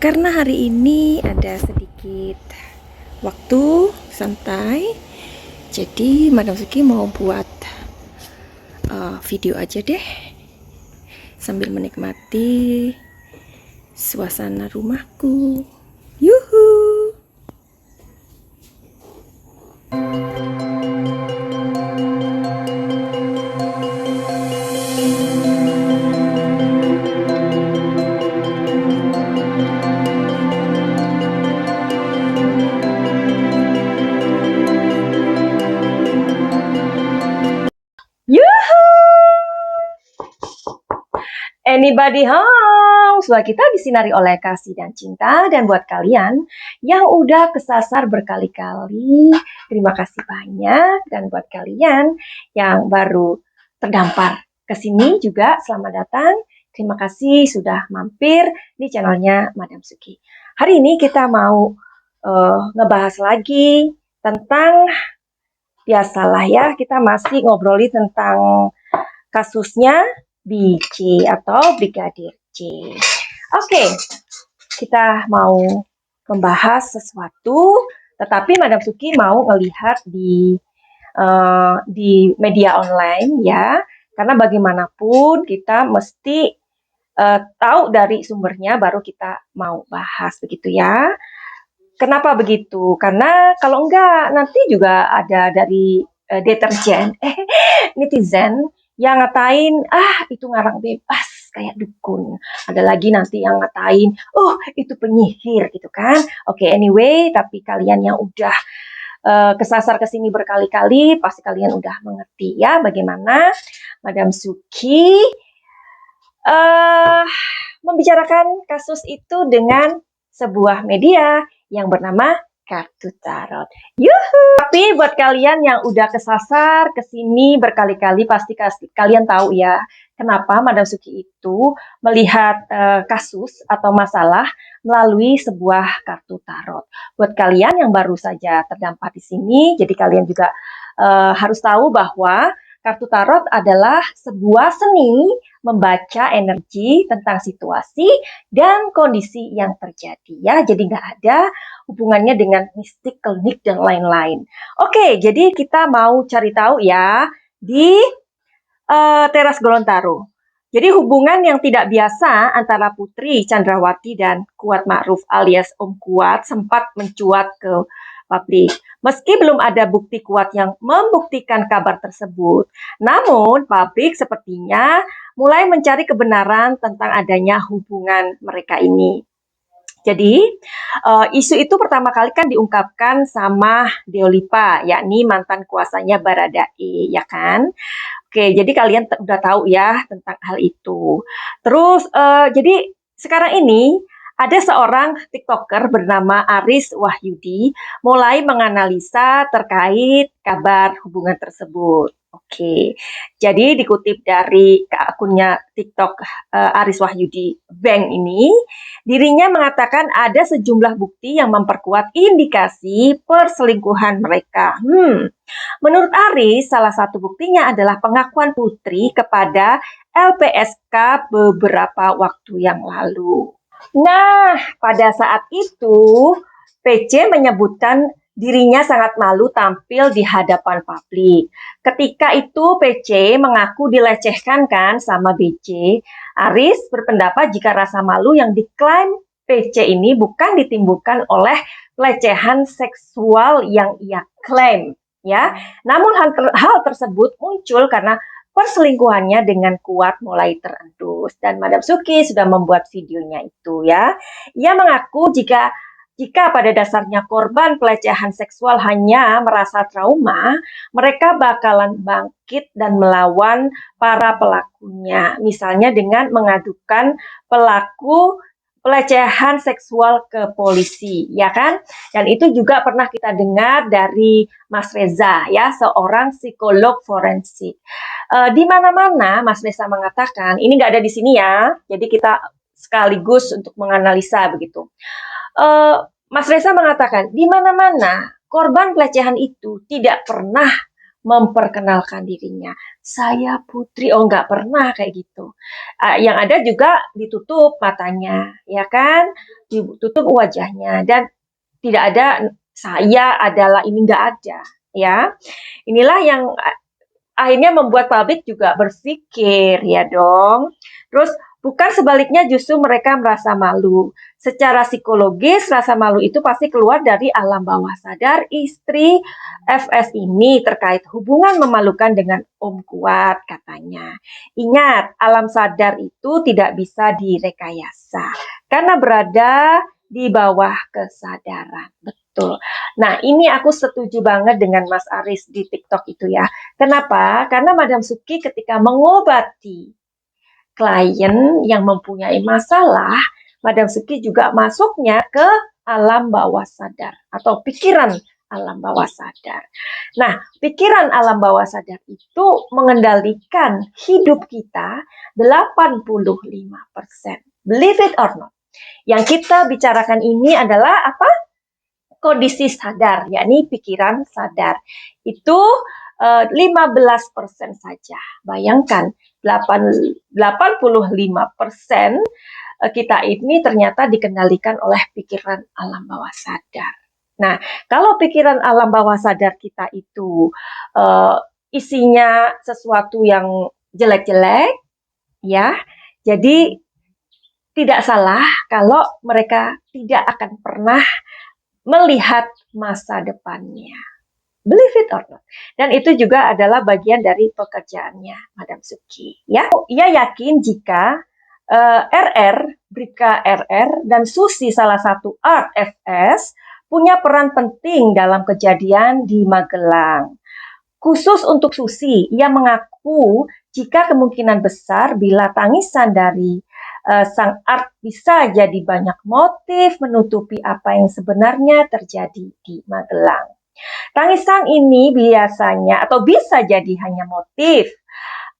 Karena hari ini ada sedikit waktu santai, jadi Madam Suki mau buat video aja deh sambil menikmati suasana rumahku. Yuhu! Yuhu! Anybody home? Suara kita disinari oleh kasih dan cinta. Dan buat kalian yang udah kesasar berkali-kali, terima kasih banyak. Dan buat kalian yang baru terdampar ke sini juga, selamat datang. Terima kasih sudah mampir di channelnya Madam Suki. Hari ini kita mau ngebahas lagi tentang, biasalah ya, kita masih ngobrolin tentang kasusnya BC atau Brigadir J. Oke, kita mau membahas sesuatu, tetapi Madam Suki mau melihat di media online ya, karena bagaimanapun kita mesti tahu dari sumbernya baru kita mau bahas, begitu ya. Kenapa begitu? Karena kalau enggak nanti juga ada dari deterjen, netizen yang ngatain, itu ngarang bebas kayak dukun. Ada lagi nanti yang ngatain, oh itu penyihir gitu kan. Oke, anyway, tapi kalian yang udah kesasar kesini berkali-kali, pasti kalian udah mengerti ya bagaimana Madam Suki membicarakan kasus itu dengan sebuah media yang bernama Kartu Tarot. Yuhu! Tapi buat kalian yang udah kesasar kesini berkali-kali, pasti kalian tahu ya kenapa Madam Suki itu melihat kasus atau masalah melalui sebuah kartu tarot. Buat kalian yang baru saja terdampar di sini, jadi kalian juga harus tahu bahwa kartu tarot adalah sebuah seni membaca energi tentang situasi dan kondisi yang terjadi ya. Jadi nggak ada hubungannya dengan mistik, klinik, dan lain-lain. Oke, jadi kita mau cari tahu ya di teras Gorontalo. Jadi hubungan yang tidak biasa antara Putri Chandrawati dan Kuat Ma'ruf alias Om Kuat sempat mencuat ke publik. Meski belum ada bukti kuat yang membuktikan kabar tersebut, namun publik sepertinya mulai mencari kebenaran tentang adanya hubungan mereka ini. Jadi, isu itu pertama kali kan diungkapkan sama Deolipa, yakni mantan kuasanya Baradae, ya kan? Oke, jadi kalian udah tahu ya tentang hal itu. Terus, jadi sekarang ini ada seorang TikToker bernama Aris Wahyudi mulai menganalisa terkait kabar hubungan tersebut. Oke, jadi dikutip dari akunnya TikTok Aris Wahyudi Bank ini, dirinya mengatakan ada sejumlah bukti yang memperkuat indikasi perselingkuhan mereka. Menurut Aris, salah satu buktinya adalah pengakuan Putri kepada LPSK beberapa waktu yang lalu. Nah, pada saat itu, PC menyebutkan dirinya sangat malu tampil di hadapan publik. Ketika itu PC mengaku dilecehkan kan sama BC. Aris berpendapat jika rasa malu yang diklaim PC ini bukan ditimbulkan oleh pelecehan seksual yang ia klaim, ya. Namun hal tersebut muncul karena perselingkuhannya dengan Kuat mulai terendus. Dan Madam Suki sudah membuat videonya itu ya. Ia mengaku jika pada dasarnya korban pelecehan seksual hanya merasa trauma, mereka bakalan bangkit dan melawan para pelakunya. Misalnya dengan mengadukan pelaku pelecehan seksual ke polisi, ya kan? Dan itu juga pernah kita dengar dari Mas Reza, ya, seorang psikolog forensik. Di mana-mana Mas Reza mengatakan, ini nggak ada di sini ya, jadi kita sekaligus untuk menganalisa begitu. Mas Reza mengatakan, di mana-mana korban pelecehan itu tidak pernah memperkenalkan dirinya. Saya Putri, oh nggak pernah kayak gitu. Yang ada juga ditutup matanya, ya kan? Ditutup wajahnya dan tidak ada saya adalah ini nggak ada, ya. Inilah yang akhirnya membuat publik juga berpikir, ya dong. Terus bukan sebaliknya justru mereka merasa malu. Secara psikologis, rasa malu itu pasti keluar dari alam bawah sadar istri FS ini terkait hubungan memalukan dengan Om Kuat katanya. Ingat, alam sadar itu tidak bisa direkayasa karena berada di bawah kesadaran. Betul. Nah, ini aku setuju banget dengan Mas Aris di TikTok itu ya. Kenapa? Karena Madam Suki ketika mengobati klien yang mempunyai masalah, Madam Suki juga masuknya ke alam bawah sadar atau pikiran alam bawah sadar. Nah, pikiran alam bawah sadar itu mengendalikan hidup kita 85%. Believe it or not. Yang kita bicarakan ini adalah apa? Kondisi sadar, yakni pikiran sadar. Itu 15% saja. Bayangkan 85% kita ini ternyata dikendalikan oleh pikiran alam bawah sadar. Nah, kalau pikiran alam bawah sadar kita itu isinya sesuatu yang jelek-jelek, ya, jadi tidak salah kalau mereka tidak akan pernah melihat masa depannya. Believe it or not. Dan itu juga adalah bagian dari pekerjaannya Madam Suki. Ya, ia yakin jika RR, Bribka RR, dan Susi salah satu art FS punya peran penting dalam kejadian di Magelang. Khusus untuk Susi, ia mengaku jika kemungkinan besar bila tangisan dari sang art bisa jadi banyak motif menutupi apa yang sebenarnya terjadi di Magelang. Tangisan ini biasanya atau bisa jadi hanya motif.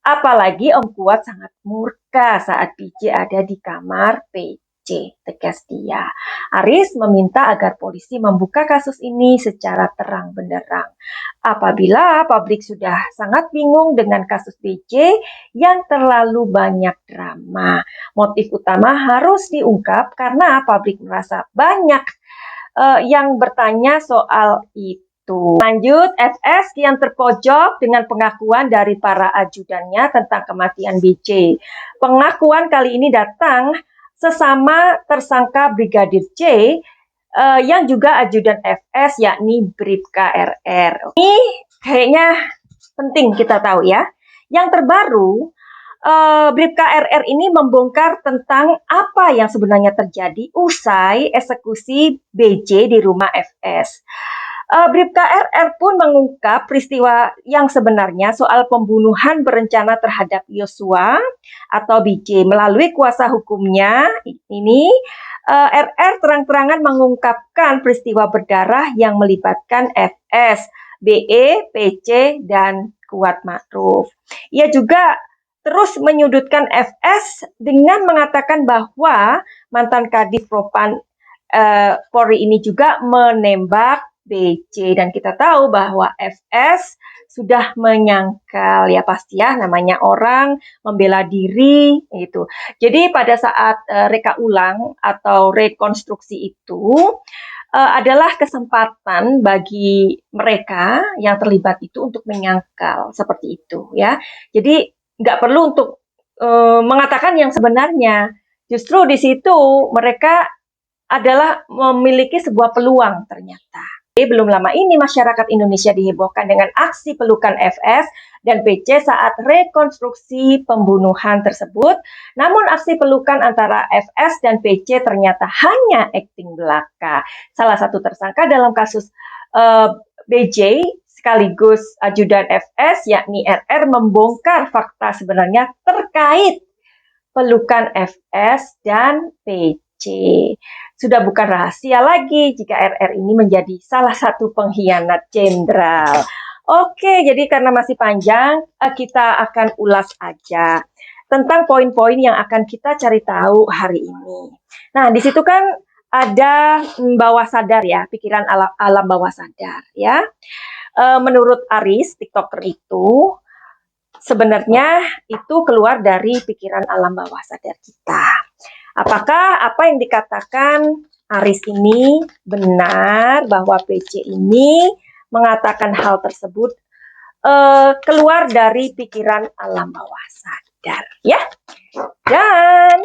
Apalagi Om Kuat sangat murka saat PJ ada di kamar PJ, tegas dia. Aris meminta agar polisi membuka kasus ini secara terang benderang. Apabila publik sudah sangat bingung dengan kasus PJ yang terlalu banyak drama, motif utama harus diungkap karena publik merasa banyak yang bertanya soal itu. Lanjut, FS kian terpojok dengan pengakuan dari para ajudannya tentang kematian BJ. Pengakuan kali ini datang sesama tersangka Brigadir J yang juga ajudan FS yakni Bribka RR. Ini kayaknya penting kita tahu ya. Yang terbaru, Bribka RR ini membongkar tentang apa yang sebenarnya terjadi usai eksekusi BJ di rumah FS. Bribka RR pun mengungkap peristiwa yang sebenarnya soal pembunuhan berencana terhadap Yosua atau BJ. Melalui kuasa hukumnya ini, RR terang-terangan mengungkapkan peristiwa berdarah yang melibatkan FS, BE, PC, dan Kuat Ma'ruf. Ia juga terus menyudutkan FS dengan mengatakan bahwa mantan Kadif Propam Polri ini juga menembak BC, dan kita tahu bahwa FS sudah menyangkal, ya pasti ya, namanya orang membela diri gitu. Jadi pada saat reka ulang atau rekonstruksi itu adalah kesempatan bagi mereka yang terlibat itu untuk menyangkal seperti itu ya. Jadi nggak perlu untuk mengatakan yang sebenarnya. Justru di situ mereka adalah memiliki sebuah peluang ternyata. Belum lama ini masyarakat Indonesia dihebohkan dengan aksi pelukan FS dan PC saat rekonstruksi pembunuhan tersebut. Namun aksi pelukan antara FS dan PC ternyata hanya akting belaka. Salah satu tersangka dalam kasus BJ sekaligus ajudan FS yakni RR membongkar fakta sebenarnya terkait pelukan FS dan PC. Sudah bukan rahasia lagi jika RR ini menjadi salah satu pengkhianat jenderal. Oke, jadi karena masih panjang, kita akan ulas aja tentang poin-poin yang akan kita cari tahu hari ini. Nah, di situ kan ada bawah sadar ya, pikiran alam bawah sadar ya. Menurut Aris, TikToker itu sebenarnya itu keluar dari pikiran alam bawah sadar kita. Apakah apa yang dikatakan Aris ini benar bahwa PC ini mengatakan hal tersebut keluar dari pikiran alam bawah sadar, ya? Dan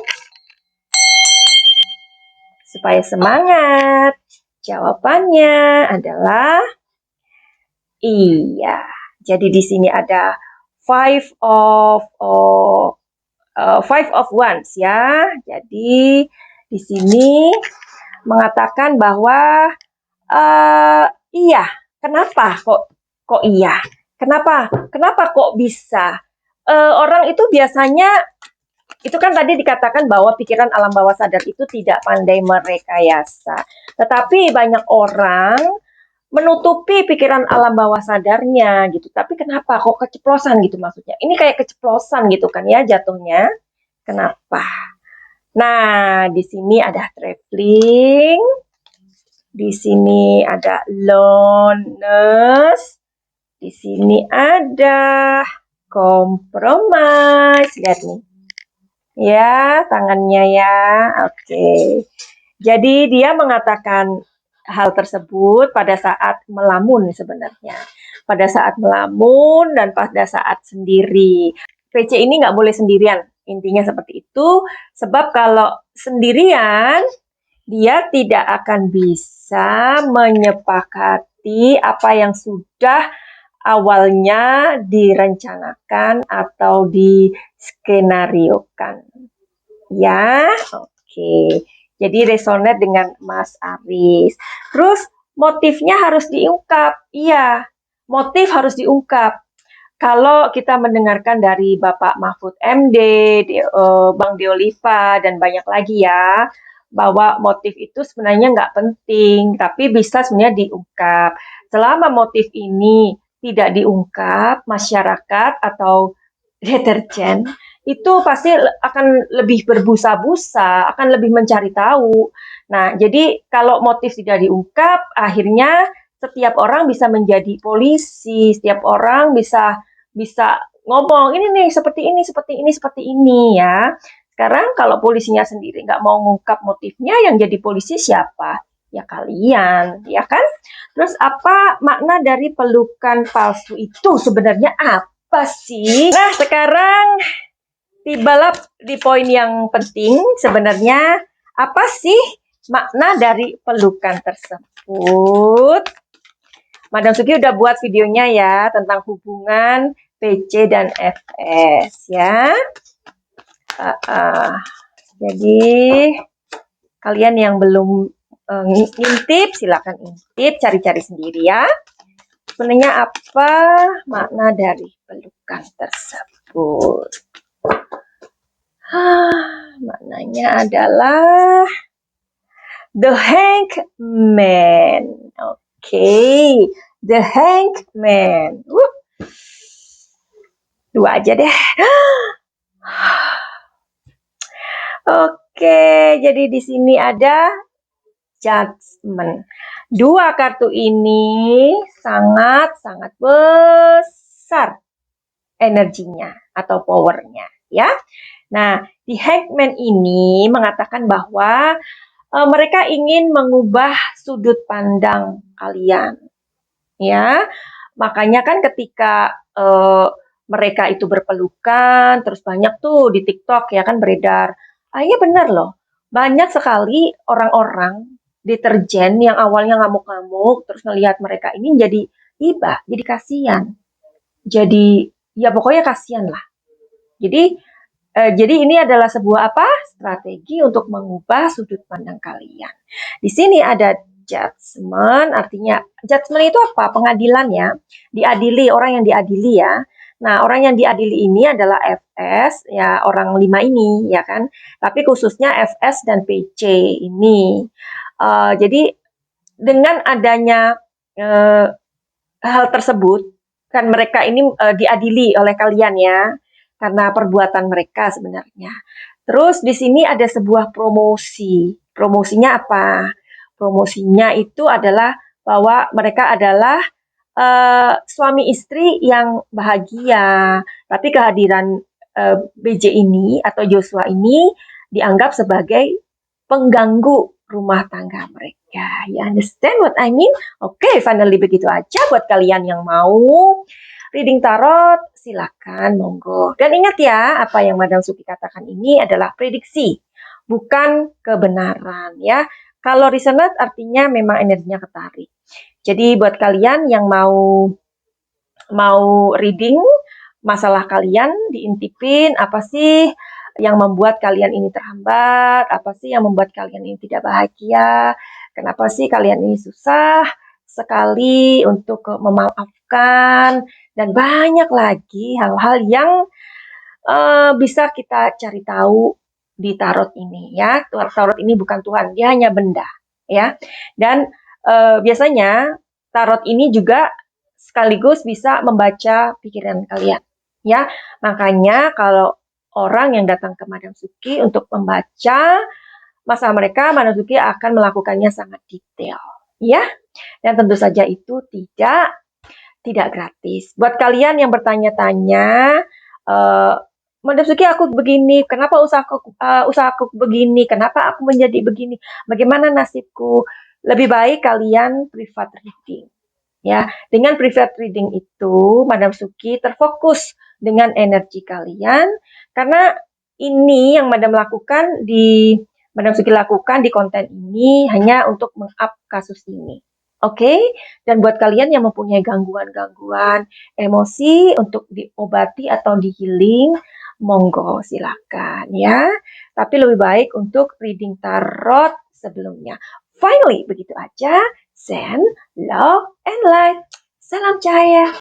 supaya semangat, jawabannya adalah iya. Jadi di sini ada five of wands ya. Jadi di sini mengatakan bahwa iya. Kenapa kok iya? Kenapa kok bisa? Orang itu biasanya itu kan tadi dikatakan bahwa pikiran alam bawah sadar itu tidak pandai merekayasa. Tetapi banyak orang menutupi pikiran alam bawah sadarnya gitu. Tapi kenapa kok keceplosan gitu maksudnya? Ini kayak keceplosan gitu kan ya jatuhnya. Kenapa? Nah, di sini ada traveling. Di sini ada loneliness. Di sini ada compromise. Lihat nih. Ya, tangannya ya. Oke. Jadi dia mengatakan hal tersebut pada saat melamun sebenarnya. Pada saat melamun dan pada saat sendiri. PC ini nggak boleh sendirian. Intinya seperti itu. Sebab kalau sendirian, dia tidak akan bisa menyepakati apa yang sudah awalnya direncanakan atau diskenariokan. Ya, oke. Jadi resonate dengan Mas Aris. Terus motifnya harus diungkap. Iya, motif harus diungkap. Kalau kita mendengarkan dari Bapak Mahfud MD, Bang Deoliva, dan banyak lagi ya, bahwa motif itu sebenarnya nggak penting, tapi bisa sebenarnya diungkap. Selama motif ini tidak diungkap, masyarakat atau deterjen itu pasti akan lebih berbusa-busa, akan lebih mencari tahu. Nah, jadi kalau motif tidak diungkap, akhirnya setiap orang bisa menjadi polisi, setiap orang bisa bisa ngomong ini nih seperti ini, seperti ini, seperti ini ya. Sekarang kalau polisinya sendiri nggak mau ngungkap motifnya, yang jadi polisi siapa? Ya kalian, ya kan? Terus apa makna dari pelukan palsu itu sebenarnya apa sih? Nah, sekarang tibalah di poin yang penting sebenarnya apa sih makna dari pelukan tersebut? Madam Sugi udah buat videonya ya tentang hubungan PC dan FS ya. Jadi kalian yang belum ngintip silakan intip, cari-cari sendiri ya. Sebenarnya apa makna dari pelukan tersebut? Maknanya adalah the hangman. Oke, the hangman. Dua aja deh. Oke, jadi di sini ada judgment. Dua kartu ini sangat-sangat besar energinya atau powernya, ya. Nah, di hangman ini mengatakan bahwa mereka ingin mengubah sudut pandang kalian, ya. Makanya kan ketika mereka itu berpelukan, terus banyak tuh di TikTok ya kan beredar. Iya benar loh, banyak sekali orang-orang deterjen yang awalnya ngamuk-ngamuk, terus ngelihat mereka ini jadi iba, jadi kasihan. Jadi ya pokoknya kasihan lah. Jadi ini adalah sebuah apa? Strategi untuk mengubah sudut pandang kalian. Di sini ada judgment, artinya judgment itu apa? Pengadilan ya. Diadili, orang yang diadili ya. Nah, orang yang diadili ini adalah FS, ya orang 5 ini, ya kan. Tapi khususnya FS dan PC ini. Jadi dengan adanya hal tersebut, kan mereka ini diadili oleh kalian ya, karena perbuatan mereka sebenarnya. Terus di sini ada sebuah promosi. Promosinya apa? Promosinya itu adalah bahwa mereka adalah suami istri yang bahagia. Tapi kehadiran BJ ini atau Joshua ini dianggap sebagai pengganggu rumah tangga mereka. You understand what I mean? Oke, finally begitu aja buat kalian yang mau reading tarot, silakan monggo. Dan ingat ya, apa yang Madam Suki katakan ini adalah prediksi, bukan kebenaran ya. Kalau resonate artinya memang energinya ketarik. Jadi buat kalian yang mau reading masalah kalian, diintipin apa sih yang membuat kalian ini terhambat, apa sih yang membuat kalian ini tidak bahagia, kenapa sih kalian ini susah sekali untuk memaafkan, dan banyak lagi hal-hal yang bisa kita cari tahu di tarot ini ya. Tarot ini bukan Tuhan, dia hanya benda ya. Dan biasanya tarot ini juga sekaligus bisa membaca pikiran kalian ya. Makanya kalau orang yang datang ke Madam Suki untuk membaca masalah mereka, Madam Suki akan melakukannya sangat detail ya. Dan tentu saja itu tidak gratis. Buat kalian yang bertanya-tanya, Madam Suki aku begini, kenapa usahaku begini, kenapa aku menjadi begini, bagaimana nasibku? Lebih baik kalian private reading. Ya, dengan private reading itu, Madam Suki terfokus dengan energi kalian, karena ini yang Madam Suki lakukan di konten ini hanya untuk meng-up kasus ini. Oke, dan buat kalian yang mempunyai gangguan-gangguan emosi untuk diobati atau di-healing, monggo silakan ya. Tapi lebih baik untuk reading tarot sebelumnya. Finally, begitu aja. Send love and light. Salam cahaya.